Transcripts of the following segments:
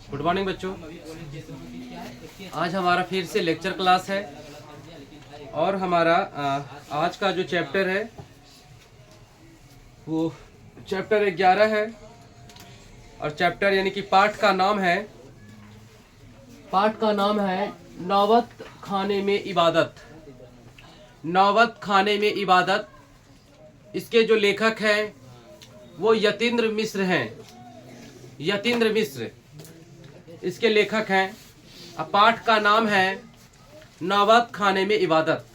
Good morning बच्चों। आज हमारा फिर से लेक्चर क्लास है और हमारा आज का जो चैप्टर है वो चैप्टर 11 है और चैप्टर यानी कि पाठ का नाम है नौबत खाने में इबादत। नौबत खाने में इबादत। इसके जो लेखक हैं वो यतीन्द्र मिश्र हैं। यतीन्द्र मिश्र इसके लेखक हैं। अब पाठ का नाम है नौबत खाने में इबादत।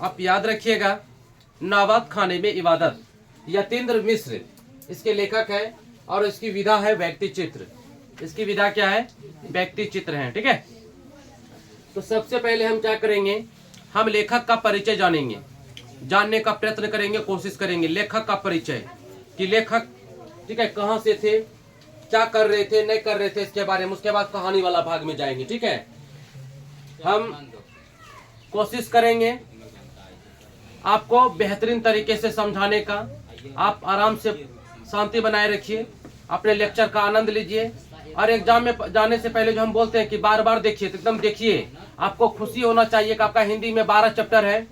आप याद रखिएगा, नौबत खाने में इबादत। यतीन्द्र मिश्र इसके लेखक हैं और इसकी विधा है व्यक्ति चित्र। इसकी विधा क्या है? व्यक्ति चित्र है। ठीक है, तो सबसे पहले हम क्या करेंगे, हम लेखक का परिचय जानेंगे, जानने का प्रयत्न करेंगे, कोशिश करेंगे लेखक का परिचय कि लेखक ठीक है कहाँ से थे, क्या कर रहे थे, नहीं कर रहे थे, इसके बारे में। उसके बाद कहानी वाला भाग में जाएंगे। ठीक है, हम कोशिश करेंगे आपको बेहतरीन तरीके से समझाने का। आप आराम से शांति बनाए रखिए, अपने लेक्चर का आनंद लीजिए और एग्जाम में जाने से पहले जो हम बोलते हैं कि बार बार देखिए, तो एकदम देखिए। आपको खुशी होना चाहिए कि आपका हिंदी में 12 चैप्टर है।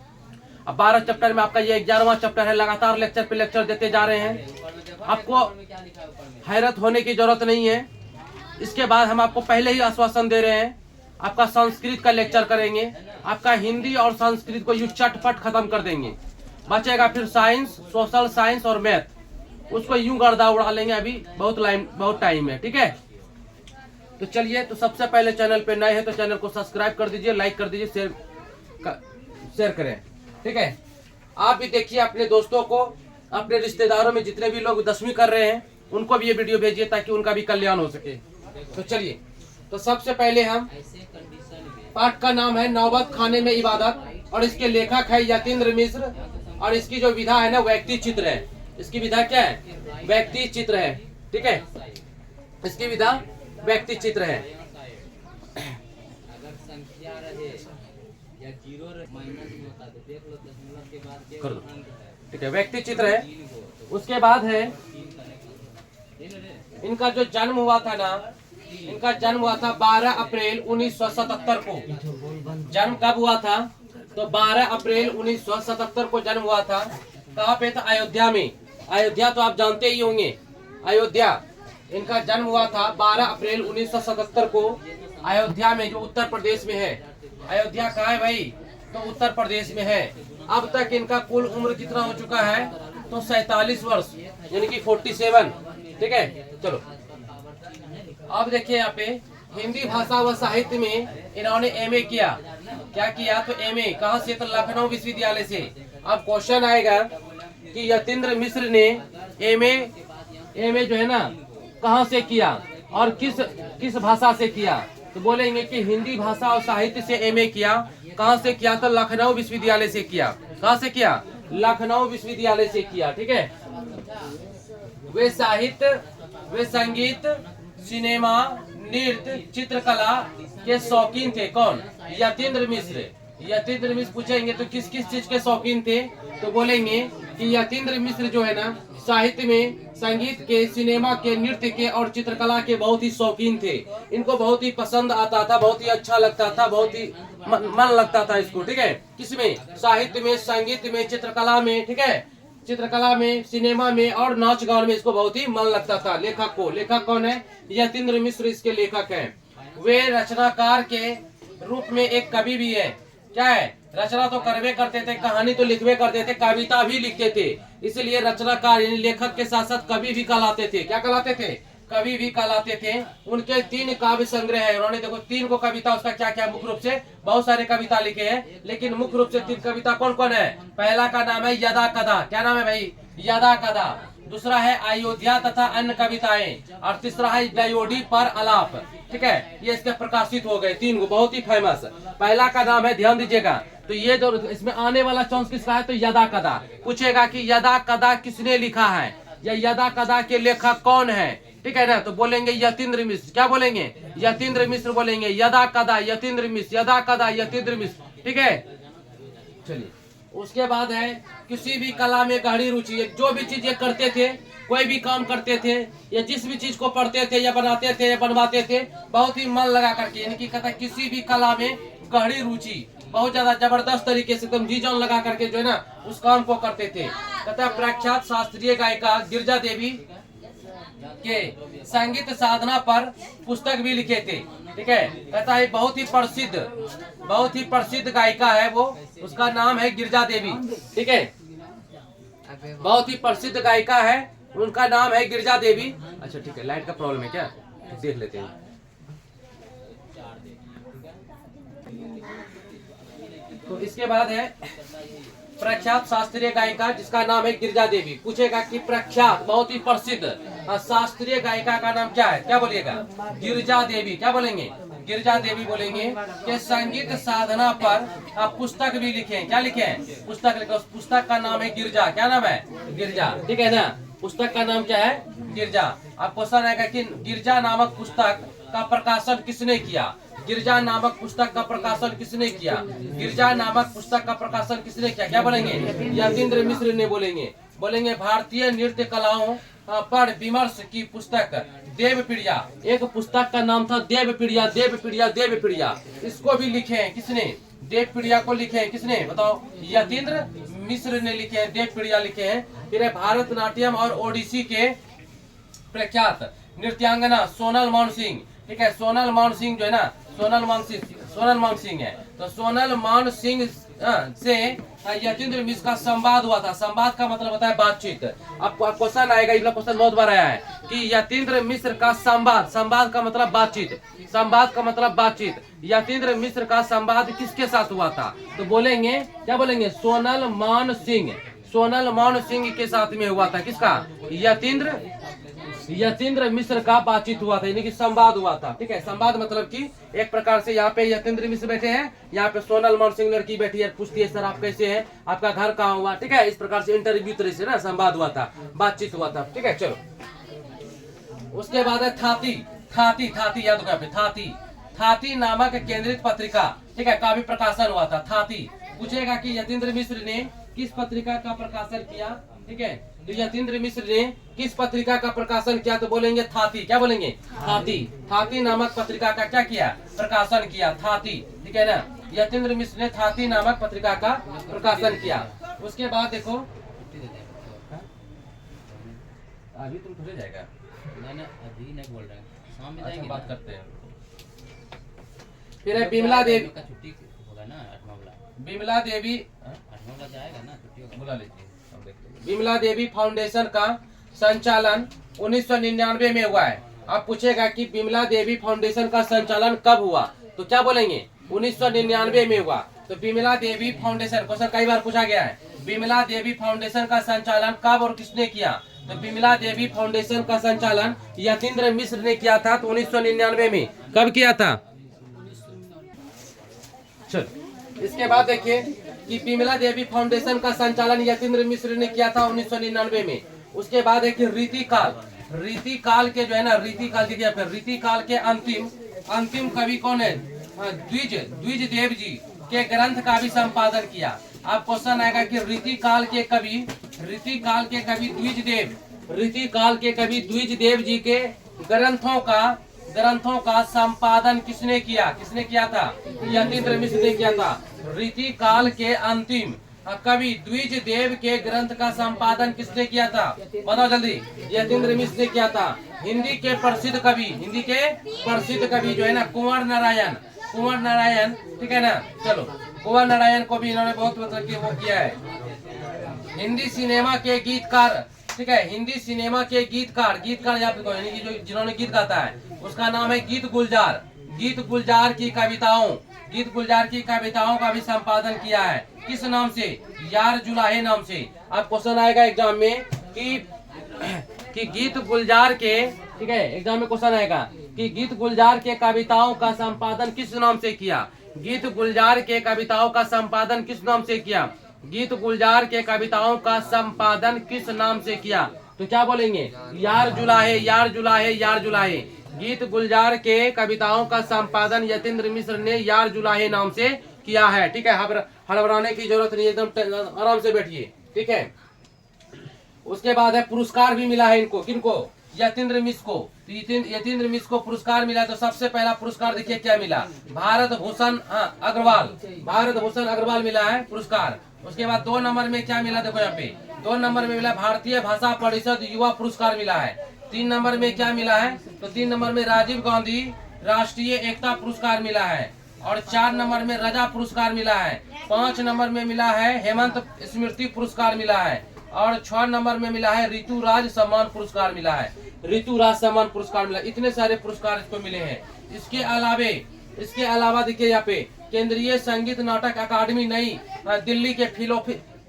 अब 12 चैप्टर में आपका ये 11वां चैप्टर है। लगातार लेक्चर पे लेक्चर देते जा रहे हैं। आपको हैरत होने की जरूरत नहीं है। इसके बाद हम आपको पहले ही आश्वासन दे रहे हैं, आपका संस्कृत का लेक्चर करेंगे। आपका हिंदी और संस्कृत को यूं चटपट खत्म कर देंगे। बचेगा फिर साइंस, सोशल साइंस और मैथ, उसको यूं गर्दा उड़ा लेंगे। अभी बहुत टाइम है। ठीक है, तो चलिए, तो सबसे पहले चैनल पे नए हैं तो चैनल को सब्सक्राइब कर दीजिए, लाइक कर दीजिए, शेयर करें। ठीक है, आप भी देखिए, अपने दोस्तों को, अपने रिश्तेदारों में जितने भी लोग 10वीं कर रहे हैं उनको भी ये वीडियो भेजिए ताकि उनका भी कल्याण हो सके। तो चलिए, तो सबसे पहले हम पाठ का नाम है नौबत खाने में इबादत और इसके लेखक है यतीन्द्र मिश्र और इसकी जो विधा है ना व्यक्ति चित्र है। इसकी विधा क्या है? व्यक्ति चित्र है। ठीक है, इसकी विधा व्यक्ति चित्र है। कर दो। ठीक है, व्यक्ति चित्र है। उसके बाद है इनका जो जन्म हुआ था ना, इनका जन्म हुआ था 12 अप्रैल 1977 को। जन्म कब हुआ था? तो 12 अप्रैल 1977 को जन्म हुआ था। कहाँ पे था? अयोध्या में। अयोध्या तो आप जानते ही होंगे, अयोध्या। इनका जन्म हुआ था 12 अप्रैल 1977 को अयोध्या में, जो उत्तर प्रदेश में है। अयोध्या कहाँ है भाई? तो उत्तर प्रदेश में है। अब तक इनका कुल उम्र कितना हो चुका है? तो 47 वर्ष यानी कि 47। ठीक है, चलो अब देखिए यहाँ पे हिंदी भाषा व साहित्य में इन्होंने एमए किया। क्या किया? तो एमए कहाँ से? तो लखनऊ विश्वविद्यालय से। अब क्वेश्चन आएगा कि यतीन्द्र मिश्र ने एमए जो है ना कहाँ से किया और किस भाषा से किया? तो बोलेंगे कि हिंदी भाषा और साहित्य से एमए किया। कहाँ से किया? तो लखनऊ विश्वविद्यालय से किया। कहाँ से किया? लखनऊ विश्वविद्यालय से किया। ठीक है, वे साहित्य, वे संगीत, सिनेमा, नृत्य, चित्रकला के शौकीन थे। कौन? यतीन्द्र मिश्र। यतीन्द्र मिश्र पूछेंगे तो किस किस चीज के शौकीन थे? तो बोलेंगे कि यतीन्द्र मिश्र जो है ना साहित्य में, संगीत के, सिनेमा के, नृत्य के और चित्रकला के बहुत ही शौकीन थे। इनको बहुत ही पसंद आता था, बहुत ही अच्छा लगता था, बहुत ही मन लगता था इसको। ठीक है, किसमें? साहित्य में, संगीत में, चित्रकला में। ठीक है, चित्रकला में, सिनेमा में और नाच गान में इसको बहुत ही मन लगता था। लेखक को, लेखक कौन है? यतीन्द्र मिश्र इसके लेखक हैं। वे रचनाकार के रूप में एक कवि भी है। क्या है? रचना तो करवे करते थे, कहानी तो लिखवे करते थे, कविता भी लिखते थे। इसलिए रचनाकार यानी लेखक के साथ साथ कवि भी कहलाते थे। क्या कहलाते थे? कवि भी कहलाते थे। उनके 3 काव्य संग्रह है। उन्होंने देखो 3 को कविता, उसका क्या क्या मुख्य रूप से बहुत सारे कविता लिखे हैं, लेकिन मुख्य रूप से 3 कविता कौन कौन है? पहला का नाम है यदा कदा। क्या नाम है भाई? यदा कदा। दूसरा है अयोध्या तथा अन्य कविताएं और तीसरा है दयोडी पर आलाप। ठीक है, ये इसके प्रकाशित हो गए 3 बहुत ही फेमस। पहला का नाम है, ध्यान दीजिएगा, तो ये जो इसमें आने वाला चांस किसका है? तो यदा कदा। पूछेगा कि यदा कदा किसने लिखा है या यदा कदा के लेखक कौन है? ठीक है ना, तो बोलेंगे यतीन्द्र मिश्र। क्या बोलेंगे? यतीन्द्र मिश्र बोलेंगे। यदा कदा यतीन्द्र मिश्र, यदा कदा यतीन्द्र मिश्र। ठीक है, चलिए उसके बाद है किसी भी कला में गहरी रुचि। जो भी चीज ये करते थे कोई भी काम करते थे या जिस भी चीज को पढ़ते थे या बनाते थे या बनवाते थे, बहुत ही मन लगा करके, यानी कि कहता है किसी भी कला में गहरी रुचि, बहुत ज्यादा जबरदस्त तरीके से एकदम जी जान लगा करके जो है ना उस काम को करते थे। कहता है प्रख्यात शास्त्रीय गायिका गिरिजा देवी के संगीत साधना पर पुस्तक भी लिखे थे। ठीक है, कहता है बहुत ही प्रसिद्ध गायिका है वो, उसका नाम है गिरिजा देवी। ठीक है, बहुत ही प्रसिद्ध गायिका है, उनका नाम है गिरिजा देवी। अच्छा ठीक है, लाइट का प्रॉब्लम है क्या, देख लेते हैं। तो इसके बाद है प्रख्यात शास्त्रीय गायिका जिसका नाम है गिरिजा देवी। पूछेगा कि प्रख्यात बहुत ही प्रसिद्ध शास्त्रीय गायिका का नाम क्या है, क्या बोलिएगा, गिरिजा देवी। क्या बोलेंगे, गिरिजा देवी बोलेंगे। कि संगीत साधना पर आप पुस्तक भी लिखे, क्या लिखे, पुस्तक लिखे। उस पुस्तक का नाम है गिरिजा। क्या नाम है, गिरिजा। ठीक है ना, पुस्तक का नाम क्या है, गिरिजा। अब क्वेश्चन आएगा कि गिरिजा नामक पुस्तक का प्रकाशन किसने किया। गिरिजा नामक पुस्तक का प्रकाशन किसने किया, गिरिजा नामक पुस्तक का प्रकाशन किसने किया। क्या बोलेंगे, यतीन्द्र मिश्र ने बोलेंगे भारतीय नृत्य कलाओं पर विमर्श की पुस्तक देवप्रिया। एक पुस्तक का नाम था देवप्रिया। इसको भी लिखे हैं किसने, देवप्रिया को लिखे हैं किसने, बताओ, यतीन्द्र मिश्र ने लिखे हैं, देवप्रिया लिखे हैं। फिर भारतनाट्यम और ओडिसी के प्रख्यात नृत्यांगना सोनल मान सिंह। ठीक है, सोनल मान सिंह जो है ना, सोनल मान सिंह है। तो सोनल मान सिंह से यतीन्द्र मिश्र का संवाद हुआ था। संवाद का मतलब होता है बातचीत। आपको क्वेश्चन आएगा, ये क्वेश्चन बहुत बार आया है कि यतीन्द्र मिश्र का संवाद का मतलब बातचीत, यतीन्द्र मिश्र का संवाद किसके साथ हुआ था। तो बोलेंगे, क्या बोलेंगे, सोनल मान सिंह के साथ में हुआ था। किसका, यतीन्द्र मिश्र का बातचीत हुआ था, यानी कि संवाद हुआ था। ठीक है, संवाद मतलब कि एक प्रकार से यहाँ पे यतीन्द्र मिश्र बैठे हैं, यहाँ पे सोनल मान सिंह लड़की बैठी है, पूछती है सर आप कैसे हैं, आपका घर कहाँ हुआ। ठीक है, इस प्रकार से इंटरव्यू तरह से ना संवाद हुआ था, बातचीत हुआ था। ठीक है, चलो उसके बाद है थाती याद होगा, थाती नामक केंद्रित पत्रिका, ठीक है, का भी प्रकाशन हुआ था। थाती पूछेगा कि यतीन्द्र मिश्र ने किस पत्रिका का प्रकाशन किया। ठीक है, तो यतीन्द्र मिश्र ने किस पत्रिका का प्रकाशन किया, तो बोलेंगे थाती। क्या बोलेंगे, थाती नामक पत्रिका का क्या किया, प्रकाशन किया, थाती। ठीक है ना, यतीन्द्र मिश्र ने थाती नामक पत्रिका का प्रकाशन किया। उसके बाद देखो, अभी तुम थोड़े जाएगा, अभी नहीं बोल रहे हैं, शाम में अच्छा बात करते हैं। फिर है बिमला देवी का छुट्टी होगा ना, 8वां वाला, बिमला देवी 8वां वाला जाएगा ना, छुट्टी होगा, बुला लीजिए, हम देख लेंगे। बिमला देवी फाउंडेशन का संचालन 1999 में हुआ है। आप पूछेगा कि बिमला देवी फाउंडेशन का संचालन कब हुआ, तो क्या बोलेंगे, 1999 में हुआ। तो बिमला देवी फाउंडेशन, क्वेश्चन कई बार पूछा गया है, बिमला देवी फाउंडेशन का संचालन कब और किसने किया। तो बिमला देवी फाउंडेशन का संचालन यतीन्द्र मिश्र ने किया था। तो 1999 में कब किया था। चल इसके बाद देखिए कि बिमला देवी फाउंडेशन का संचालन यतीन्द्र मिश्र ने किया था 1999 में। उसके बाद है कि रीतिकाल के जो है ना, रीतिकाल के अंतिम कवि कौन है, द्विज देव जी के ग्रंथ का भी संपादन किया। अब क्वेश्चन आएगा कि रीतिकाल के कवि द्विज देव जी के ग्रंथों का संपादन किसने किया था, यतीन्द्र मिश्र ने किया था। रीतिकाल के अंतिम कवि द्विज देव के ग्रंथ का संपादन किसने किया था, बताओ जल्दी, यतीन्द्र मिश्र ने किया था। हिंदी के प्रसिद्ध कवि जो है ना, कुंवर नारायण, ठीक है ना, चलो कुंवर नारायण को भी इन्होंने बहुत मतलब कि वो किया है। हिंदी सिनेमा के गीतकार, ठीक है, हिंदी सिनेमा के गीतकार याद रखो, यानी कि जो जिन्होंने गीत गाता है उसका नाम है गीत गुलजार की कविताओं का भी संपादन किया है। किस नाम से, यार जुलाहे नाम से। अब क्वेश्चन आएगा एग्जाम में कि गीत गुलजार के, ठीक है, एग्जाम में क्वेश्चन आएगा कि गीत गुलजार के कविताओं का संपादन किस नाम से किया। गीत गुलजार के कविताओं का संपादन किस नाम से किया, गीत गुलजार के कविताओं का संपादन किस नाम से किया। तो क्या बोलेंगे, यार जुलाहे। गीत गुलजार के कविताओं का संपादन यतीन्द्र मिश्र ने यार जुलाहे नाम से किया है। ठीक है, हड़बड़ाने की जरूरत नहीं, एकदम आराम से बैठिए। ठीक है, उसके बाद है पुरस्कार भी मिला है इनको, किनको, यतीन्द्र मिश्र को। तो यतीन्द्र मिश्र को पुरस्कार मिला। तो सबसे पहला पुरस्कार देखिए क्या मिला, भारत भूषण अग्रवाल, भारत भूषण अग्रवाल मिला है पुरस्कार। उसके बाद 2 नंबर में क्या मिला, देखो यहाँ पे 2 नंबर में मिला भारतीय भाषा परिषद युवा पुरस्कार मिला है। 3 नंबर में क्या मिला है, तो 3 नंबर में राजीव गांधी राष्ट्रीय एकता पुरस्कार मिला है। और 4 नंबर में रजा पुरस्कार मिला है। 5 नंबर में मिला है हेमंत स्मृति पुरस्कार मिला है। और 6 नंबर में मिला है ऋतुराज सम्मान पुरस्कार मिला है, ऋतुराज सम्मान पुरस्कार मिला। इतने सारे पुरस्कार इसको मिले हैं। इसके अलावा देखिए यहाँ पे केंद्रीय संगीत नाटक अकादमी नई दिल्ली के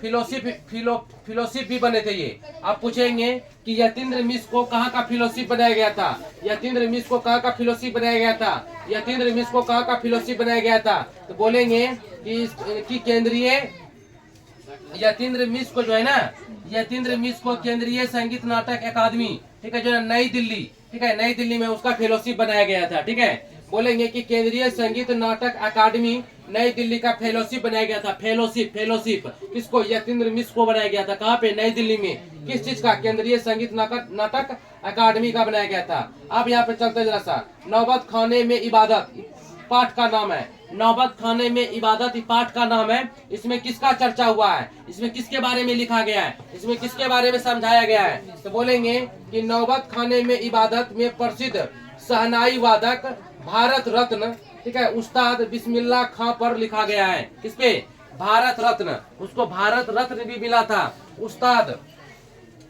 फिलोशिप भी बने थे ये। आप पूछेंगे कि यतीन्द्र मिश्र को कहाँ का फिलोशिप बनाया गया था, यतीन्द्र मिश्र को कहाँ का फिलोशिप बनाया गया था, यतीन्द्र मिश्र को कहाँ का फिलोशिप बनाया गया था, तो बोलेंगे कि केंद्रीय यतीन्द्र मिश्र को जो है ना, यतीन्द्र मिश्र को केंद्रीय संगीत नाटक अकादमी, ठीक है, जो है नई दिल्ली, ठीक है, नई दिल्ली में उसका फेलोशिप बनाया गया था। ठीक है, बोलेंगे कि केंद्रीय संगीत नाटक अकादमी नई दिल्ली का फेलोशिप बनाया गया था। फेलोशिप किसको, यतीन्द्र मिश्र को बनाया गया था। कहाँ पे, नई दिल्ली में। किस चीज का, केंद्रीय संगीत नाटक अकादमी का बनाया गया था। अब यहाँ पे चलते जरा सा, नौबत खाने में इबादत पाठ का नाम है, नौबत खाने में इबादत पाठ का नाम है। इसमें किसका चर्चा हुआ है, इसमें किसके बारे में लिखा गया है, इसमें किसके बारे में समझाया गया है, तो बोलेंगे कि नौबत खाने में इबादत में प्रसिद्ध शहनाई वादक भारत रत्न, ठीक है, उस्ताद बिस्मिल्लाह खां पर लिखा गया है। किसपे, भारत रत्न, उसको भारत रत्न भी मिला था, उस्ताद,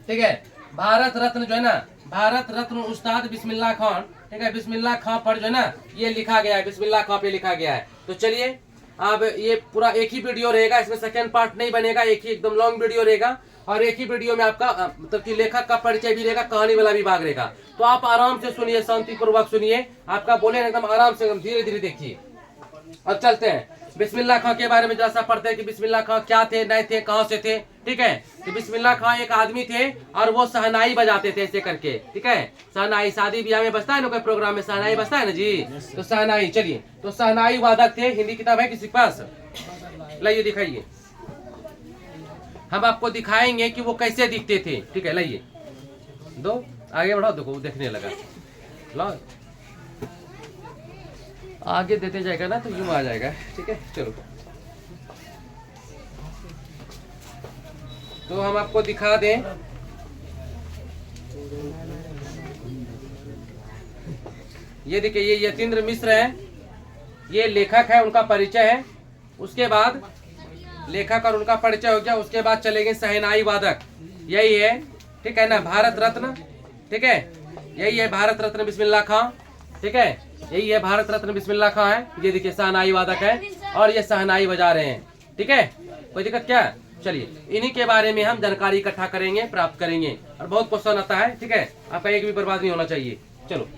ठीक है, भारत रत्न जो है ना, भारत रत्न उस्ताद बिस्मिल्लाह खान, ठीक है, बिस्मिल्लाह खां पर जो है ना ये लिखा गया है, बिस्मिल्लाह खां पे लिखा गया है। तो चलिए अब ये पूरा एक ही वीडियो रहेगा, इसमें सेकंड पार्ट नहीं बनेगा, एक ही एकदम लॉन्ग वीडियो रहेगा। और एक ही वीडियो में आपका मतलब कि लेखक का परिचय भी रहेगा, कहानी वाला भी भाग रहेगा। तो आप आराम से सुनिए, शांति पूर्वक सुनिए, आपका बोले एकदम आराम से, एकदम धीरे धीरे देखिए। अब चलते हैं बिस्मिल्लाह खां के बारे में जरा सा पढ़ते हैं कि बिस्मिल्लाह खां क्या थे, नहीं थे, कहाँ से थे। ठीक है, तो बिस्मिल्लाह खां एक आदमी थे और वो सहनाई बजाते थे ऐसे करके। ठीक है, सहनाई शादी ब्याह में बजता है ना, कोई प्रोग्राम में सहनाई बजता है ना जी, तो सहनाई। चलिए, तो सहनाई वादक थे। हिंदी किताब है किसी के पास, लाइए दिखाइए, हम आपको दिखाएंगे कि वो कैसे दिखते थे। ठीक है, लाइए, दो आगे बढ़ाओ, देखो देखने लगा, लो आगे देते जाएगा ना तो यूं आ जाएगा। ठीक है, चलो तो हम आपको दिखा दें, ये देखिए, ये यतीन्द्र मिश्र है, ये लेखक है, उनका परिचय है। उसके बाद लेखक और उनका परिचय हो गया, उसके बाद चलेंगे शहनाई वादक, यही है, ठीक है ना, भारत रत्न। ठीक है, यही है भारत रत्न बिस्मिल्लाह खां। ठीक है, यही है भारत रत्न बिस्मिल्लाह खां है। ये देखिए शहनाई वादक है और ये शहनाई बजा रहे हैं। ठीक है, कोई दिक्कत क्या? चलिए, इन्हीं के बारे में हम जानकारी इकट्ठा करेंगे, प्राप्त करेंगे, और बहुत क्वेश्चन आता है। ठीक है, आपका एक भी बर्बाद नहीं होना चाहिए। चलो,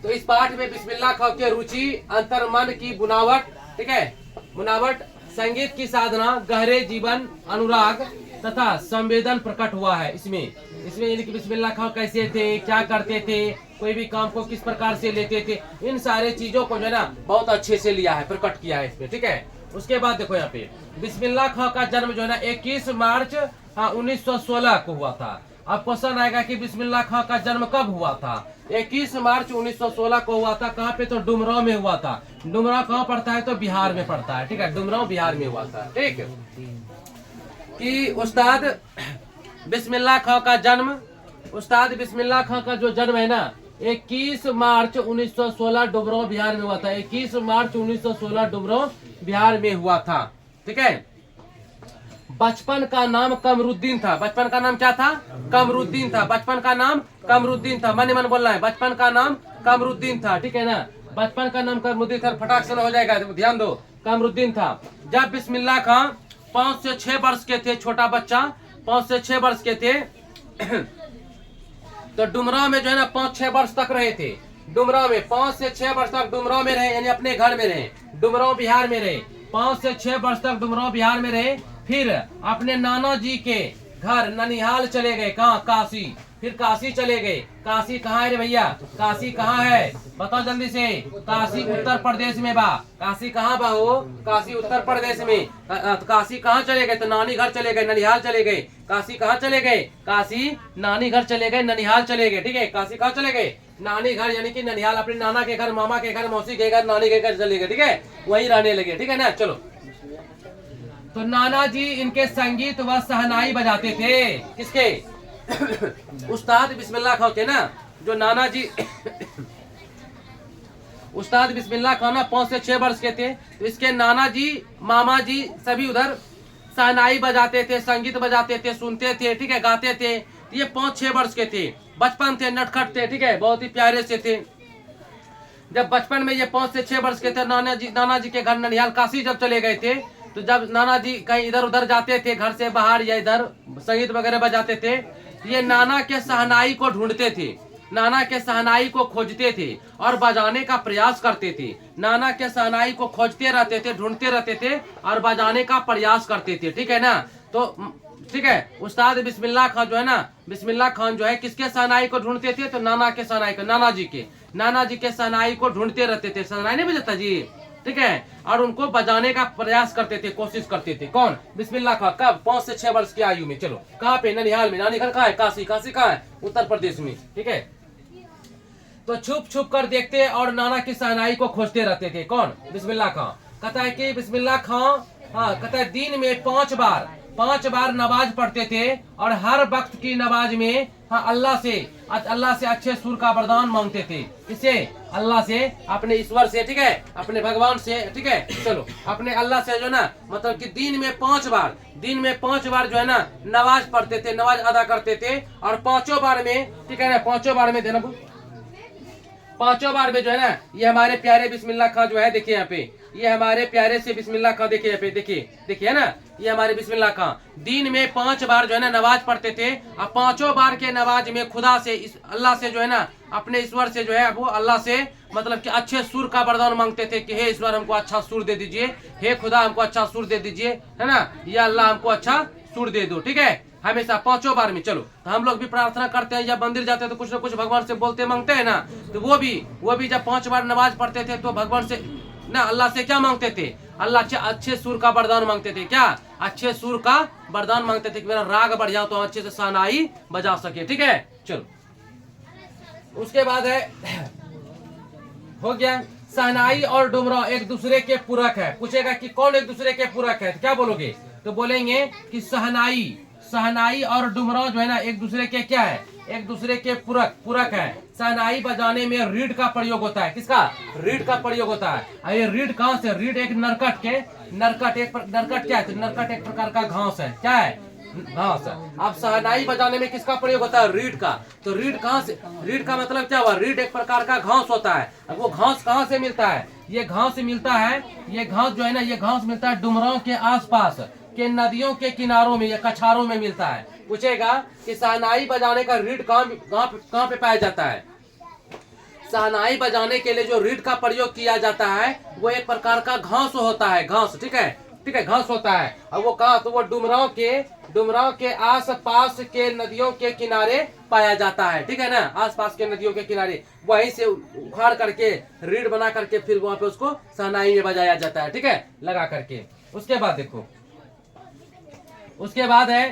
तो इस पाठ में बिस्मिल्लाह खां की रुचि, अंतर्मन की बुनावट, ठीक है, बुनावट, संगीत की साधना, गहरे जीवन अनुराग तथा संवेदन प्रकट हुआ है। इसमें यानी कि बिस्मिल्लाह खां कैसे थे, क्या करते थे, कोई भी काम को किस प्रकार से लेते थे, इन सारे चीजों को जो है ना बहुत अच्छे से लिया है, प्रकट किया है इसमें। ठीक है, उसके बाद देखो यहाँ पे बिस्मिल्लाह खां का जन्म जो है ना 21 मार्च 1916 को हुआ था। अब क्वेश्चन आएगा कि बिस्मिल्लाह खां का जन्म कब हुआ था? 21 मार्च 1916 को हुआ था। कहाँ पे? तो डुमरांव में हुआ था। डुमरांव कहाँ पड़ता है? तो बिहार में पड़ता है। ठीक है, डुमरांव बिहार में हुआ था। ठीक है, कि उस्ताद बिस्मिल्लाह खां का जन्म, उस्ताद बिस्मिल्लाह खां का जो जन्म है ना 21 मार्च 1916 डुमरांव बिहार में हुआ था। 21 मार्च 1916 डुमरांव बिहार में हुआ था। ठीक है, बचपन का नाम कमरुद्दीन था। बचपन का नाम क्या था? कमरुद्दीन था। बचपन का नाम कमरुद्दीन था। मन मन बोलना है, बचपन का नाम कमरुद्दीन था। ठीक है ना, बचपन का नाम कमरुद्दीन था। फटाक से हो जाएगा, ध्यान दो, कमरुद्दीन था। जब बिस्मिल्लाह खां 5 से 6 वर्ष के थे, छोटा बच्चा 5 से 6 वर्ष के थे, तो डुमरांव में जो है ना 5-6 वर्ष तक रहे थे। डुमरांव में 5 से 6 वर्ष तक डुमरांव में रहे, यानी अपने घर में रहे, डुमरांव बिहार में रहे। 5 से 6 वर्ष तक डुमरांव बिहार में रहे। फिर अपने नाना जी के घर ननिहाल चले गए, कहाँ? काशी। फिर काशी चले गए। काशी कहाँ है रे भैया? काशी कहाँ है बताओ जल्दी से? काशी उत्तर प्रदेश में बा। काशी कहाँ बा हो? काशी उत्तर प्रदेश में। काशी कहाँ चले गए? तो नानी घर चले गए, ननिहाल चले गए। काशी कहाँ चले गए? काशी नानी घर चले गए, ननिहाल चले गए। ठीक है, काशी कहाँ चले गए? नानी घर यानी कि ननिहाल, अपने नाना के घर, मामा के घर, मौसी के घर, नानी के घर चले गए। ठीक है, वही रहने लगे। ठीक है ना, चलो। तो नाना जी इनके संगीत व शहनाई बजाते थे। किसके? उस्ताद बिस्मिल्लाह खां के ना, जो नाना जी उस्ताद बिस्मिल्लाह खां ना 5 से 6 वर्ष के थे, तो इसके नाना जी, मामा जी सभी उधर शहनाई बजाते थे, संगीत बजाते थे, सुनते थे। ठीक है, गाते थे। ये 5-6 वर्ष के थे, बचपन थे, नटखट थे। ठीक है, बहुत ही प्यारे से थे। जब बचपन में ये 5 से 6 वर्ष के थे, नाना जी के घर ननिहाल काशी जब चले गए थे, तो जब नाना जी कहीं इधर उधर जाते थे, घर से बाहर या इधर संगीत वगैरह बजाते थे, ये नाना के शहनाई को ढूंढते थे, नाना के शहनाई को खोजते थे और बजाने का प्रयास करते थे। नाना के शहनाई को खोजते रहते थे, ढूंढते रहते थे और बजाने का प्रयास करते थे। ठीक है ना, तो ठीक है, उस्ताद बिस्मिल्लाह खान जो है ना, बिस्मिल्लाह खान जो है किसके शहनाई को ढूंढते थे? तो नाना के शहनाई को, नाना जी के शहनाई को ढूंढते रहते थे। शहनाई नहीं बजाता जी, ठीक है, और उनको बजाने का प्रयास करते थे, कोशिश करते थे। कौन? बिस्मिल्लाह खां। कब? 5 से 6 वर्ष की आयु में। चलो, कहाँ पे? ननिहाल में। नानी घर कहाँ है? काशी। काशी कहाँ है? उत्तर प्रदेश में। ठीक है, तो छुप छुप कर देखते और नाना की शहनाई को खोजते रहते थे। कौन? बिस्मिल्लाह खां। कहता है कि बिस्मिल्लाह खां, हाँ, कहता है दिन में 5 बार नमाज पढ़ते थे और हर वक्त की नमाज में हाँ अल्लाह से अच्छे सुर का वरदान मांगते थे। किससे? अल्लाह से, अपने ईश्वर से। ठीक है, अपने भगवान से। ठीक है, चलो, अपने अल्लाह से जो ना, मतलब कि दिन में 5 बार जो है ना नमाज पढ़ते थे, नमाज अदा करते थे। और 5 बार में, ठीक है ना, 5 बार में देना, 5 बार में जो है ना, ये हमारे प्यारे बिस्मिल्लाह खां जो है, देखिए यहाँ पे, ये हमारे प्यारे से बिस्मिल्लाह खां, देखिए यहाँ पे, देखिए ना, ये हमारे बिस्मिल्लाह खां दिन में 5 बार जो है ना नमाज पढ़ते थे। और 5 बार के नमाज में खुदा से, अल्लाह से जो है ना, अपने ईश्वर से जो है वो अल्लाह से मतलब कि अच्छे सुर का वरदान मांगते थे कि हे ईश्वर हमको अच्छा सुर दे दीजिए, हे खुदा हमको अच्छा सुर दे दीजिए, है ना, या अल्लाह हमको अच्छा सुर दे दो। ठीक है, हमेशा 5 बार में। चलो, तो हम लोग भी प्रार्थना करते हैं या मंदिर जाते हैं तो कुछ ना कुछ भगवान से बोलते मांगते हैं ना, तो वो भी जब 5 बार नमाज पढ़ते थे तो भगवान से ना, अल्लाह से क्या मांगते थे? अल्लाह अच्छे सुर का वरदान मांगते थे। क्या? अच्छे सुर का वरदान मांगते थे कि मेरा राग बढ़ जाओ तो अच्छे से शहनाई बजा सके। ठीक है, चलो, उसके बाद है, हो गया, शहनाई और डुमराव एक दूसरे के पूरक है। पूछेगा कि कौन एक दूसरे के पूरक है, तो क्या बोलोगे? तो बोलेंगे कि शहनाई और डुमराव जो है ना एक दूसरे के क्या है? एक दूसरे के पूरक है। शहनाई बजाने में रीड का प्रयोग होता है। किसका? रीड का प्रयोग होता है। ये रीड कहाँ से? रीड एक नरकट क्या है? नरकट एक प्रकार का घास है। क्या है? घास है। अब शहनाई बजाने में किसका प्रयोग होता है? रीड का। तो रीड कहाँ से? रीड का मतलब क्या हुआ? रीड एक प्रकार का घास होता है। अब वो घास कहाँ से मिलता है? ये घास मिलता है, ये घास जो है ना, ये घास मिलता है डुमराव के आसपास के नदियों के किनारों में या कछारों में मिलता है। पूछेगा कि शहनाई बजाने का रीड कहाँ पे पाया जाता है? शहनाई बजाने के लिए जो रीड का प्रयोग किया जाता है वो एक प्रकार का घास होता है। घास, ठीक है, घास होता है। और वो कहाँ? तो वो डुमराव के आस पास के नदियों के किनारे पाया जाता है। ठीक है ना, आस पास के नदियों के किनारे वहीं से उखाड़ करके रीड बना करके फिर वहां पे उसको शहनाई में बजाया जाता है। ठीक है, लगा करके। उसके बाद देखो, उसके बाद है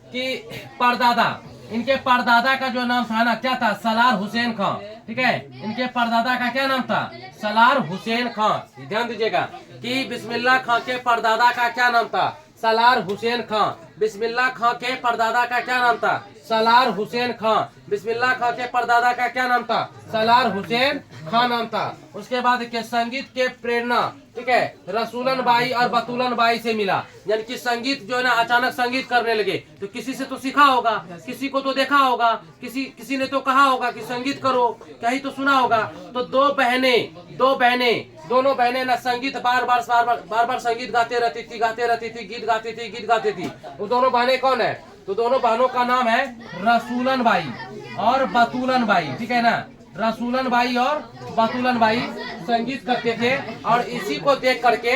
कि परदादा, इनके परदादा का जो नाम था ना, क्या था? सलार हुसैन खां। ठीक है, इनके परदादा का क्या नाम था? सलार हुसैन खां। ध्यान दीजिएगा कि बिस्मिल्लाह खां के परदादा का क्या नाम था? सलार हुसैन खां। बिस्मिल्लाह खां के परदादा का क्या नाम था? सलार हुसैन खां। बिस्मिल्लाह खां के परदादा का क्या नाम था? सलार हुसैन खां नाम था। उसके बाद के संगीत के प्रेरणा, ठीक है, रसूलन बाई और बतूलन बाई से मिला। यानी कि संगीत जो है ना, अचानक संगीत करने लगे तो किसी से तो सीखा होगा, किसी को तो देखा होगा, किसी ने तो कहा होगा कि संगीत करो, कहीं तो सुना होगा। तो दोनों बहनें ना संगीत बार बार संगीत गाते रहती थी, गीत गाती थी। वो दोनों बहनें कौन है? तो दोनों बहनों का नाम है रसूलन बाई और बतूलन बाई। ठीक है ना, रसूलन बाई और बतूलन बाई संगीत करते थे। और इसी को देख करके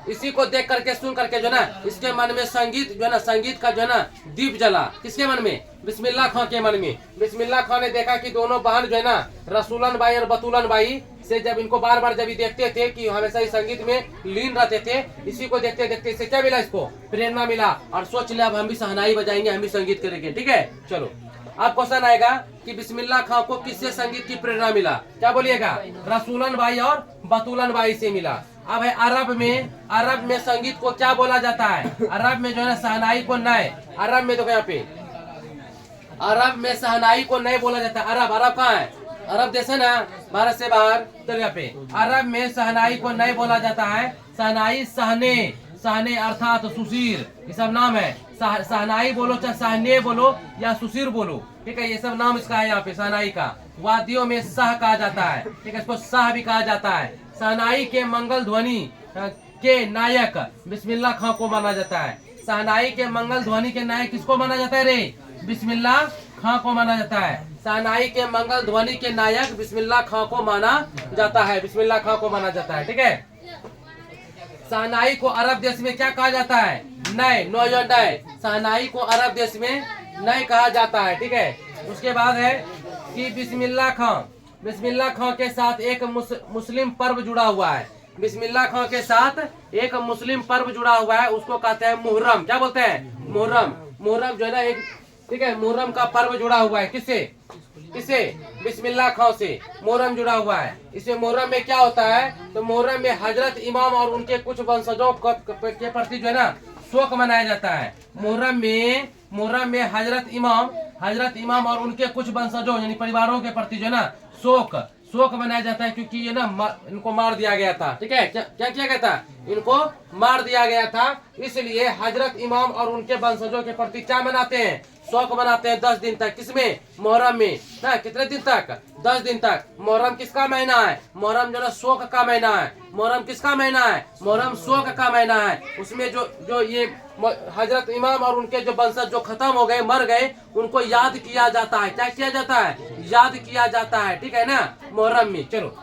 इसी को देख करके सुन करके जो है ना इसके मन में संगीत जो है ना, संगीत का जो है ना दीप जला। किसके मन में? बिस्मिल्लाह खां के मन में। बिस्मिल्लाह खां ने देखा कि दोनों बहन जो है ना रसूलन बाई और बतूलन बाई से जब इनको बार बार जब देखते थे कि हमेशा ही संगीत में लीन रहते थे, इसी को देखते देखते इससे क्या मिला? इसको प्रेरणा मिला और सोच लिया अब हम भी शहनाई बजाएंगे, हम भी संगीत करेंगे। ठीक है, चलो अब क्वेश्चन आएगा कि बिस्मिल्लाह खां को किससे संगीत की प्रेरणा मिला? क्या बोलिएगा? रसूलन बाई और बतूलन बाई से मिला। अब है अरब में संगीत को क्या बोला जाता है? अरब में जो है ना शहनाई को नए, अरब में देखो यहाँ पे अरब में शहनाई को नए बोला जाता है। अरब कहाँ है? अरब देश है ना, भारत से बाहर। तो यहाँ पे अरब में शहनाई को नए बोला जाता है। शहनाई सहने अर्थात सुशीर, ये सब नाम है। शहनाई बोलो चाहे सहने बोलो या सुशीर बोलो, ठीक है, ये सब नाम इसका है यहाँ पे शहनाई का। वाद्यों में सह कहा जाता है, ठीक है, इसको सह भी कहा जाता है। शहनाई के मंगल ध्वनि के नायक बिस्मिल्लाह खां को माना जाता है। शहनाई के मंगल ध्वनि के नायक किसको माना जाता है रे? बिस्मिल्लाह खां को माना जाता है। शहनाई के मंगल ध्वनि के नायक बिस्मिल्लाह खां को माना जाता है, बिस्मिल्लाह खां को माना जाता है। ठीक है, शहनाई को अरब देश में क्या कहा जाता है? नए, नो या नए। शहनाई को अरब देश में नए कहा जाता है। ठीक है, उसके बाद है कि बिस्मिल्लाह खां के साथ एक मुस्लिम पर्व जुड़ा हुआ है। बिस्मिल्लाह खां के साथ एक मुस्लिम पर्व जुड़ा हुआ है, उसको कहते हैं मुहर्रम। क्या बोलते हैं? मुहर्रम जो है ना एक, ठीक है, मुहर्रम का पर्व जुड़ा हुआ है। किससे? बिस्मिल्लाह खां से मुहर्रम जुड़ा हुआ है। इसमें मुहर्रम में क्या होता है? तो मुहर्रम में हजरत इमाम और उनके कुछ वंशजों के प्रति जो है ना शोक मनाया जाता है। मुहर्रम में हजरत इमाम और उनके कुछ वंशजों यानी परिवारों के प्रति जो है ना शोक मनाया जाता है, क्योंकि ये ना इनको मार दिया गया था। ठीक है, क्या किया गया था? इनको मार दिया गया था, इसलिए हजरत इमाम और उनके वंशजों के प्रति क्या मनाते हैं? शोक मनाते हैं 10 दिन तक। किसमें? मुहर्रम में। ना कितने दिन तक? 10 दिन तक। मुहर्रम किसका महीना है? मुहर्रम जो है शोक का महीना है। मुहर्रम किसका महीना है? मुहर्रम शोक का महीना है। उसमें जो ये हजरत इमाम और उनके जो वंशज जो खत्म हो गए, मर गए, उनको याद किया जाता है। क्या किया जाता है? याद किया जाता है। ठीक है ना, मुहर्रम में। चलो,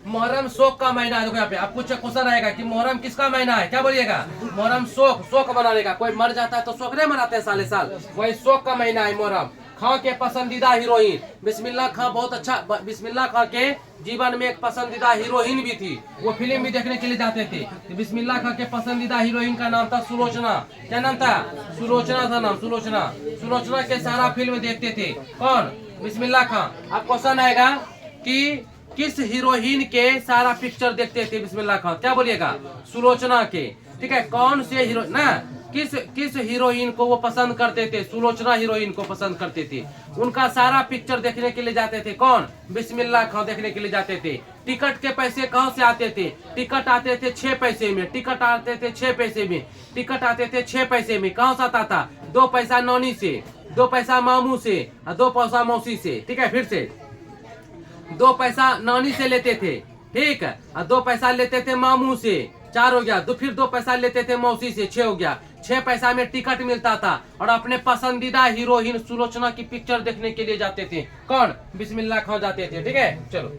मुहर्रम शोक का महीना है। देखो यहाँ पे अब कुछ क्वेश्चन आएगा कि मुहर्रम किसका महीना है? क्या बोलिएगा? मुहर्रम शोक मनाने का। कोई मर जाता है तो शोक नहीं मनाते हैं साले साल, वही शोक का महीना है मुहर्रम। खां के पसंदीदा हीरोइन बिस्मिल्लाह खां बहुत अच्छा। बिस्मिल्लाह खां के जीवन में एक पसंदीदा हीरोइन भी थी, वो फिल्म भी देखने के लिए जाते थे। तो बिस्मिल्लाह खां के पसंदीदा हीरोइन का नाम था सुलोचना। क्या नाम था? सुलोचना था नाम, सुलोचना के सारा फिल्म देखते थे। कौन? बिस्मिल्लाह खां। अब क्वेश्चन आएगा कि किस हीरोइन के सारा पिक्चर देखते थे बिस्मिल्लाह खां? क्या बोलिएगा? सुलोचना के। ठीक है, कौन से हीरो ना किस हीरोइन को वो पसंद करते थे? सुलोचना हीरोइन को पसंद करते थे। उनका सारा पिक्चर देखने के लिए जाते थे। कौन? बिस्मिल्लाह खां देखने के लिए जाते थे। टिकट के पैसे कहाँ से आते थे? टिकट आते थे 6 पैसे में। टिकट आते थे 6 पैसे में। टिकट आते थे 6 पैसे में। कहाँ से आता था? 2 पैसा नौनी से, 2 पैसा मामू से और 2 पैसा मौसी से। ठीक है, फिर से 2 पैसा नानी से लेते थे, ठीक है, और 2 पैसा लेते थे मामू से, 4 हो गया। फिर 2 पैसा लेते थे मौसी से, 6 हो गया। 6 पैसा में टिकट मिलता था और अपने पसंदीदा हीरोइन सुलोचना की पिक्चर देखने के लिए जाते थे। कौन? बिस्मिल्लाह खां जाते थे। ठीक है, चलो,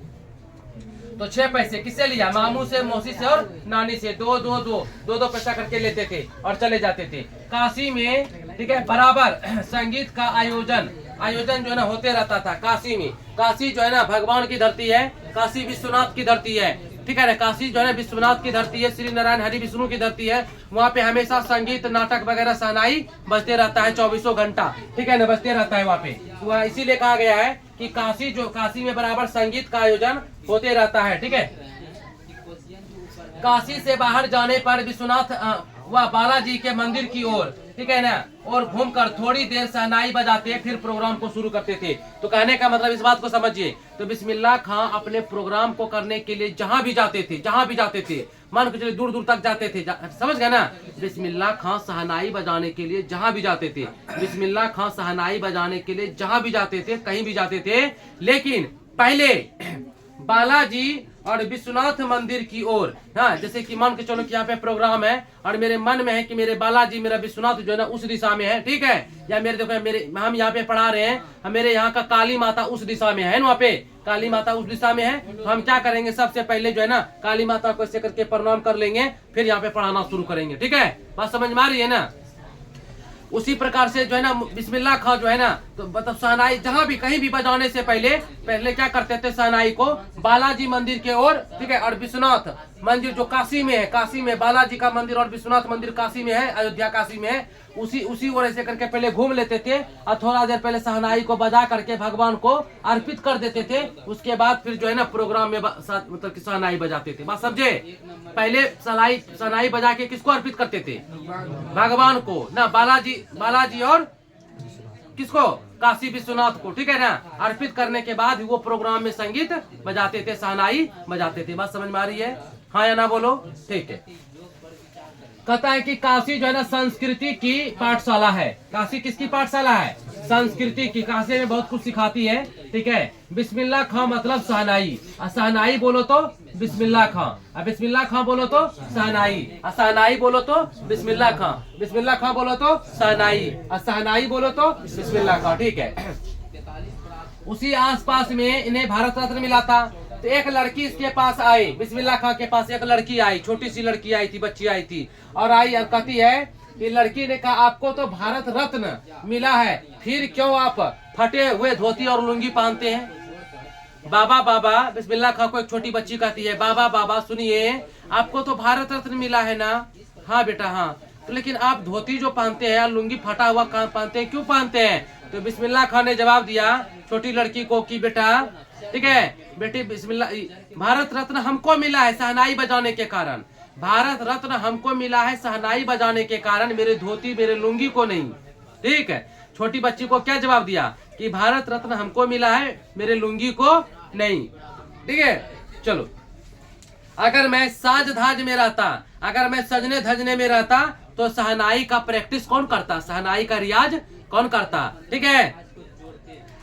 तो 6 पैसे किससे लिया? मामू से, मौसी से और नानी से। 2 पैसा करके लेते थे और चले जाते थे। काशी में, ठीक है, बराबर संगीत का आयोजन जो है ना होते रहता था काशी में। काशी जो है ना भगवान की धरती है, काशी विश्वनाथ की धरती है। ठीक है ना, काशी जो है ना विश्वनाथ की धरती है, श्री नारायण हरि विष्णु की धरती है। वहाँ पे हमेशा संगीत, नाटक वगैरह शहनाई बजते रहता है 24 घंटा। ठीक है ना, बजते रहता है वहाँ पे। तो इसीलिए कहा गया है कि काशी में बराबर संगीत का आयोजन होते रहता है। ठीक है, काशी से बाहर जाने पर विश्वनाथ व बालाजी के मंदिर की ओर, ठीक है ना, और घूमकर थोड़ी देर शहनाई बजाते फिर प्रोग्राम को शुरू करते थे। तो कहने का मतलब इस बात को समझिए, तो बिस्मिल्लाह खां अपने प्रोग्राम को करने के लिए जहां भी जाते थे, मान के चलिए दूर दूर तक जाते थे, समझ गए ना। बिस्मिल्लाह खां शहनाई बजाने के लिए जहां भी जाते थे, बिस्मिल्लाह खां शहनाई बजाने के लिए जहां भी जाते थे, कहीं भी जाते थे, लेकिन पहले बालाजी और विश्वनाथ मंदिर की ओर। हाँ, जैसे कि मान के चलो कि यहाँ पे प्रोग्राम है और मेरे मन में है कि मेरे बालाजी मेरा विश्वनाथ जो है ना उस दिशा में है, ठीक है। या मेरे देखो मेरे हम यहाँ पे पढ़ा रहे हैं, मेरे यहाँ का काली माता उस दिशा में है ना, वहाँ पे काली माता उस दिशा में है। तो हम क्या करेंगे, सबसे पहले जो है ना काली माता को ऐसे करके प्रणाम कर लेंगे, फिर यहाँ पे पढ़ाना शुरू करेंगे, ठीक है। बात समझ में आ रही है ना। उसी प्रकार से जो है ना बिस्मिल्लाह खां जो है ना, तो मतलब शहनाई जहां भी कहीं भी बजाने से पहले क्या करते थे, शहनाई को बालाजी मंदिर के ओर, ठीक है, और विश्वनाथ मंदिर जो काशी में है, काशी में बालाजी का मंदिर और विश्वनाथ मंदिर काशी में है, अयोध्या काशी में है, उसी ओर ऐसे करके पहले घूम लेते थे और थोड़ा देर पहले शहनाई को बजा करके भगवान को अर्पित कर देते थे। उसके बाद फिर जो है ना प्रोग्राम में मतलब कि शहनाई बजाते थे। बात समझे। पहले शहनाई बजा के किसको अर्पित करते थे, भगवान को ना, बालाजी और किसको, काशी विश्वनाथ को, ठीक है ना। अर्पित करने के बाद वो प्रोग्राम में संगीत बजाते थे, शहनाई बजाते थे। बात समझ में आ रही है, हाँ या ना बोलो, ठीक है। कहता है कि काशी जो है ना संस्कृति की पाठशाला है। काशी किसकी पाठशाला है, संस्कृति की। काशी में बहुत कुछ सिखाती है, ठीक है। बिस्मिल्लाह खां मतलब शहनाई, शहनाई बोलो तो बिस्मिल्लाह खां, बिस्मिल्लाह खां बोलो तो शहनाई, शहनाई बोलो तो बिस्मिल्लाह खां, बिस्मिल्लाह खां बोलो तो शहनाई, शहनाई बोलो तो बिस्मिल्लाह खां, ठीक है। उसी आसपास में इन्हें भारत रत्न मिला था। तो एक लड़की इसके पास आई, बिस्मिल्लाह खां के पास एक लड़की आई, छोटी सी लड़की आई थी, बच्ची आई थी, और आई और कहती है कि लड़की ने कहा आपको तो भारत रत्न मिला है, फिर क्यों आप फटे हुए धोती और लुंगी पहनते हैं। बाबा बाबा, बिस्मिल्लाह खां को एक छोटी बच्ची कहती है, बाबा बाबा सुनिए, आपको तो भारत रत्न मिला है ना। हाँ बेटा हाँ, तो लेकिन आप धोती जो पहनते हैं, लुंगी फटा हुआ पहनते हैं, क्यों पहनते हैं। तो बिस्मिल्लाह खां ने जवाब दिया छोटी लड़की को कि बेटा, ठीक है बेटी, बिस्मिल्लाह, भारत रत्न हमको मिला है शहनाई बजाने के कारण, भारत रत्न हमको मिला है शहनाई बजाने के कारण, मेरे धोती मेरे लुंगी को नहीं, ठीक है। छोटी बच्ची को क्या जवाब दिया कि भारत रत्न हमको मिला है, मेरे लुंगी को नहीं, ठीक है। चलो, अगर मैं साज धाज में रहता, अगर मैं सजने धजने में रहता, तो शहनाई का प्रैक्टिस कौन करता, शहनाई का रियाज कौन करता, ठीक है।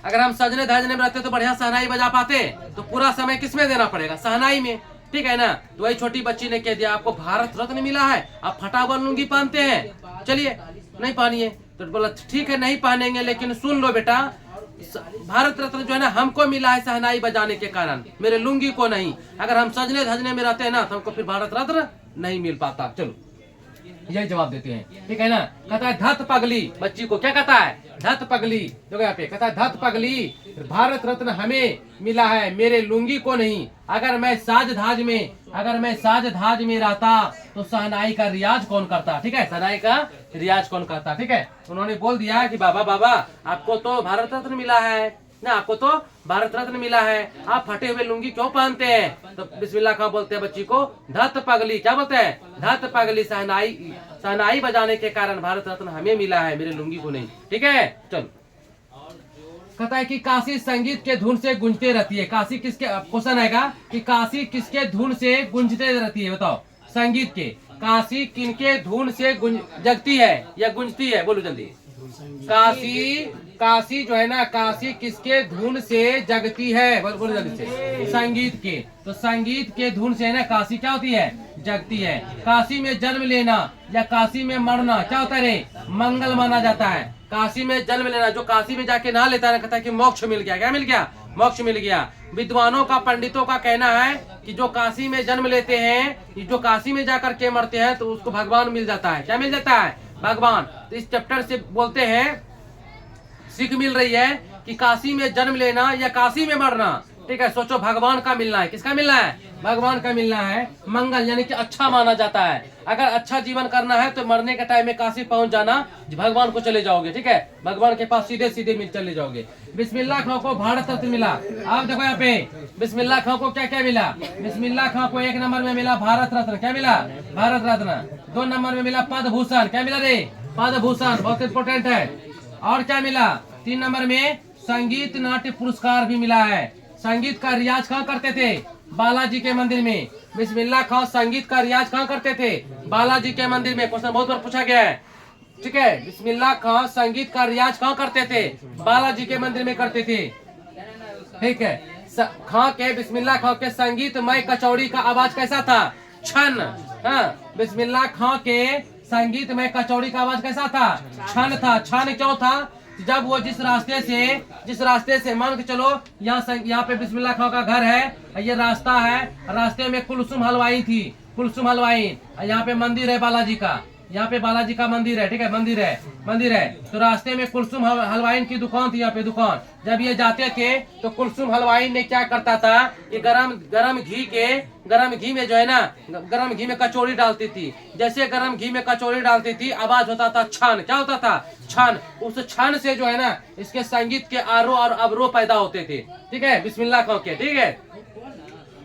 अगर हम सजने धजने में रहते तो बढ़िया शहनाई बजा पाते, तो पूरा समय किसमें देना पड़ेगा, शहनाई में, ठीक है ना। तो वही छोटी बच्ची ने कह दिया आपको भारत रत्न मिला है, आप फटा हुआ लुंगी पहनते हैं, चलिए नहीं पहनिए। तो बोला ठीक है नहीं पहनेंगे, लेकिन सुन लो बेटा, भारत रत्न जो है ना हमको मिला है शहनाई बजाने के कारण, मेरे लुंगी को नहीं। अगर हम सजने धजने में रहते हैं ना, तो हमको फिर भारत रत्न नहीं मिल पाता। चलो यही जवाब देते हैं, ठीक है ना। कहता है धत पगली, बच्ची को क्या कहता है, धत पगली, देखो यहाँ पे कहता है धत पगली, भारत रत्न हमें मिला है, मेरे लुंगी को नहीं। अगर मैं साज धाज में रहता तो शहनाई का रियाज कौन करता, ठीक है, शहनाई का रियाज कौन करता, ठीक है। उन्होंने बोल दिया कि बाबा बाबा आपको तो भारत रत्न मिला है ना, आपको तो भारत रत्न मिला है, आप फटे हुए लुंगी क्यों पहनते हैं। तो बिस्मिल्लाह खां बोलते हैं बच्ची को धत पगली, क्या बोलते हैं, धत पगली, शहनाई बजाने के कारण भारत रत्न हमें मिला है, मेरे लुंगी को नहीं, ठीक है। चलो, कहता है कि काशी संगीत के धुन से गूंजते रहती है। काशी किसके, क्वेश्चन आएगा कि काशी किसके धुन से गूंजते रहती है, बताओ, संगीत के। काशी किनके धुन से जगती है या गूंजती है, बोलो जल्दी। काशी जो है ना, काशी किसके धुन से जगती है, बोलो जल्दी से, संगीत के। तो संगीत के धुन से है ना काशी क्या होती है, जगती है। काशी में जन्म लेना या काशी में मरना क्या होता है रे, मंगल माना जाता है। काशी में जन्म लेना, जो काशी में जाके नहा लेता है, कहता है कि मोक्ष मिल गया, क्या मिल गया, मोक्ष मिल गया। विद्वानों का, पंडितों का कहना है कि जो काशी में जन्म लेते हैं, जो काशी में जाकर के मरते हैं, तो उसको भगवान मिल जाता है, क्या मिल जाता है, भगवान। तो इस चैप्टर से बोलते हैं, सीख मिल रही है कि काशी में जन्म लेना या काशी में मरना, ठीक है, सोचो भगवान का मिलना है, किसका मिलना है, भगवान का मिलना है। मंगल यानी कि अच्छा माना जाता है। अगर अच्छा जीवन करना है तो मरने के टाइम में काशी पहुंच जाना, भगवान को चले जाओगे, ठीक है, भगवान के पास सीधे सीधे चले जाओगे। बिस्मिल्लाह खां को भारत रत्न मिला। आप देखो यहाँ पे बिस्मिल्लाह खां को क्या क्या मिला, बिस्मिल्लाह खां को 1 नंबर में मिला भारत रत्न, क्या मिला, भारत रत्न। 2 नंबर में मिला पद्म भूषण, क्या मिला रे, पद्म भूषण, बहुत इंपोर्टेंट है। और क्या मिला, 3 नंबर में संगीत नाट्य पुरस्कार भी मिला है। संगीत का रियाज कहाँ करते थे, बालाजी के मंदिर में। बिस्मिल्लाह खां संगीत का रियाज कहाँ करते थे, बालाजी के मंदिर में। क्वेश्चन बहुत बार पूछा गया है, ठीक है। बिस्मिल्लाह खां संगीत का रियाज कहाँ करते थे, बालाजी के मंदिर में करते थे, ठीक है। खा के बिस्मिल्लाह खा के संगीतमय कचौड़ी का आवाज कैसा था? छन। हाँ, बिस्मिल्लाह खा के संगीतमय कचौड़ी का आवाज कैसा था? छन था। छन क्यों था? जब वो जिस रास्ते से मान के चलो, यहाँ पे बिस्मिल्लाह खां का घर है, ये रास्ता है, रास्ते में कुलसुम हलवाई थी, कुलसुम हलवाई, यहाँ पे मंदिर है बालाजी का, यहाँ पे बालाजी का मंदिर है, ठीक है, मंदिर है। तो रास्ते में कुलसुम हलवाई की दुकान थी, यहाँ पे दुकान। जब ये जाते थे तो कुलसुम हलवाई ने क्या करता था कि गरम घी में जो है ना, गरम घी में कचौड़ी डालती थी। जैसे गरम घी में कचौड़ी डालती थी, आवाज होता था छान। क्या होता था? छान। उस छान से जो है ना, इसके संगीत के आरोह और अवरोह पैदा होते थे, ठीक है, बिस्मिल्लाह खां के, ठीक है।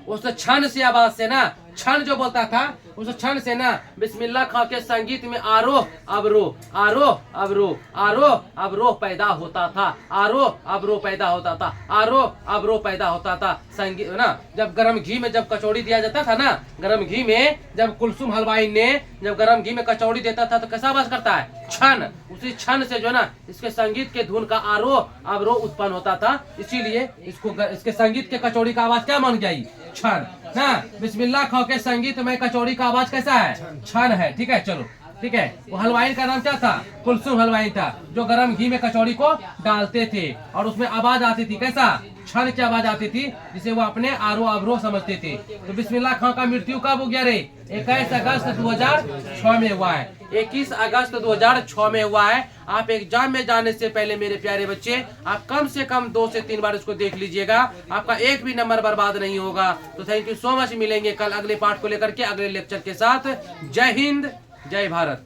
उस छन से आवाज से ना, छन जो बोलता था, उस छन से ना बिस्मिल्लाह खां के संगीत में आरोह अवरोह, आरोह अवरोह, आरोह अवरोह पैदा होता था, आरोह अवरोह पैदा होता था, आरोह अवरोह पैदा होता था। संगीत ना, जब गरम घी में जब कचौड़ी दिया जाता था ना, गरम घी में जब कुलसुम हलवाई ने जब गरम घी में कचौड़ी देता था तो कैसा आवाज करता है? छन। उसी छन से जो ना इसके संगीत के धुन का आरोह अवरोह उत्पन्न होता था, इसीलिए इसके संगीत के कचौड़ी का आवाज क्या मान गई? छन ना। बिस्मिल्लाह खां के संगीत में कचौड़ी का आवाज कैसा है? छन है, ठीक है, चलो, ठीक है। वो हलवाई का नाम क्या था? कुलसुम हलवाई था, जो गरम घी में कचौड़ी को डालते थे और उसमें आवाज आती थी, कैसा? छन की आवाज आती थी, जिसे वो अपने आरोह अवरोह समझते थे। तो बिस्मिल्लाह खां का मृत्यु कब हो गया रे? 21 अगस्त 2006 में हुआ है, 21 अगस्त 2006 में हुआ है। आप एग्जाम में जाने से पहले मेरे प्यारे बच्चे, आप कम से कम 2 से 3 बार इसको देख लीजिएगा, आपका एक भी नंबर बर्बाद नहीं होगा। तो थैंक यू सो मच, मिलेंगे कल अगले पार्ट को लेकर के, अगले लेक्चर के साथ। जय हिंद, जय भारत।